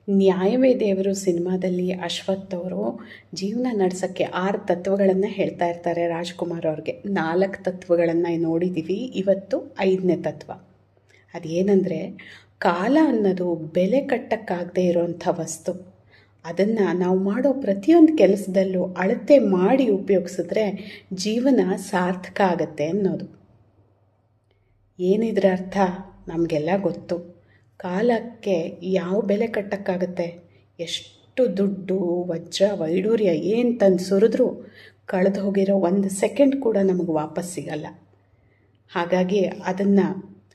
ನ್ಯಾಯವೇ ದೇವರು ಸಿನಿಮಾದಲ್ಲಿ ಅಶ್ವಥ್ ಅವರು ಜೀವನ ನಡೆಸೋಕ್ಕೆ 6 ತತ್ವಗಳನ್ನು ಹೇಳ್ತಾ ಇರ್ತಾರೆ ರಾಜ್ಕುಮಾರ್ ಅವ್ರಿಗೆ. 4 ತತ್ವಗಳನ್ನು ನೋಡಿದ್ದೀವಿ, ಇವತ್ತು 5ನೇ ತತ್ವ. ಅದೇನೆಂದರೆ, ಕಾಲ ಅನ್ನೋದು ಬೆಲೆ ಕಟ್ಟಕ್ಕಾಗದೇ ಇರೋವಂಥ ವಸ್ತು. ಅದನ್ನು ನಾವು ಮಾಡೋ ಪ್ರತಿಯೊಂದು ಕೆಲಸದಲ್ಲೂ ಅಳತೆ ಮಾಡಿ ಉಪಯೋಗಿಸಿದ್ರೆ ಜೀವನ ಸಾರ್ಥಕ ಆಗುತ್ತೆ ಅನ್ನೋದು. ಏನಿದ್ರ ಅರ್ಥ ನಮಗೆಲ್ಲ ಗೊತ್ತು. ಕಾಲಕ್ಕೆ ಯಾವ ಬೆಲೆ ಕಟ್ಟಕ್ಕಾಗತ್ತೆ? ಎಷ್ಟು ದುಡ್ಡು, ವಜ್ರ, ವೈಡೂರ್ಯ ಏನು ತಂದು ಸುರಿದ್ರೂ ಕಳೆದು ಹೋಗಿರೋ 1 ಸೆಕೆಂಡ್ ಕೂಡ ನಮಗೆ ವಾಪಸ್ ಸಿಗಲ್ಲ. ಹಾಗಾಗಿ ಅದನ್ನು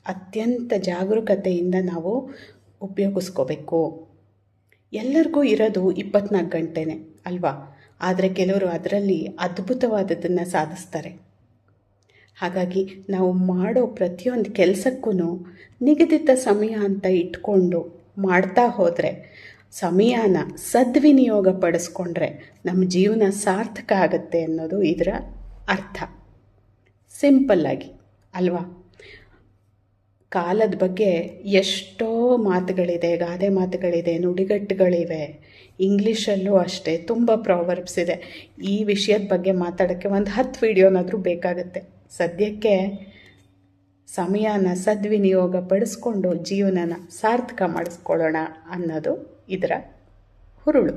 ಅತ್ಯಂತ ಜಾಗರೂಕತೆಯಿಂದ ನಾವು ಉಪಯೋಗಿಸ್ಕೋಬೇಕು. ಎಲ್ಲರಿಗೂ ಇರೋದು 24 ಗಂಟೆನೇ ಅಲ್ವಾ? ಆದರೆ ಕೆಲವರು ಅದರಲ್ಲಿ ಅದ್ಭುತವಾದದ್ದನ್ನು ಸಾಧಿಸ್ತಾರೆ. ಹಾಗಾಗಿ ನಾವು ಮಾಡೋ ಪ್ರತಿಯೊಂದು ಕೆಲಸಕ್ಕೂ ನಿಗದಿತ ಸಮಯ ಅಂತ ಇಟ್ಕೊಂಡು ಮಾಡ್ತಾ ಹೋದರೆ, ಸಮಯನ ಸದ್ವಿನಿಯೋಗ ಪಡಿಸ್ಕೊಂಡ್ರೆ ನಮ್ಮ ಜೀವನ ಸಾರ್ಥಕ ಆಗುತ್ತೆ ಅನ್ನೋದು ಇದರ ಅರ್ಥ. ಸಿಂಪಲ್ಲಾಗಿ ಅಲ್ವಾ? ಕಾಲದ ಬಗ್ಗೆ ಎಷ್ಟೋ ಮಾತುಗಳಿದೆ, ಗಾದೆ ಮಾತುಗಳಿದೆ, ನುಡಿಗಟ್ಟುಗಳಿವೆ. ಇಂಗ್ಲೀಷಲ್ಲೂ ಅಷ್ಟೇ ತುಂಬ ಪ್ರಾವರ್ಬ್ಸ್ ಇದೆ. ಈ ವಿಷಯದ ಬಗ್ಗೆ ಮಾತಾಡೋಕ್ಕೆ ಒಂದು 10 ವಿಡಿಯೋನಾದರೂ ಬೇಕಾಗುತ್ತೆ. ಸದ್ಯಕ್ಕೆ ಸಮಯನ ಸದ್ವಿನಿಯೋಗ ಪಡಿಸ್ಕೊಂಡು ಜೀವನನ ಸಾರ್ಥಕ ಮಾಡಿಸ್ಕೊಳ್ಳೋಣ ಅನ್ನೋದು ಇದರ ಹುರುಳು.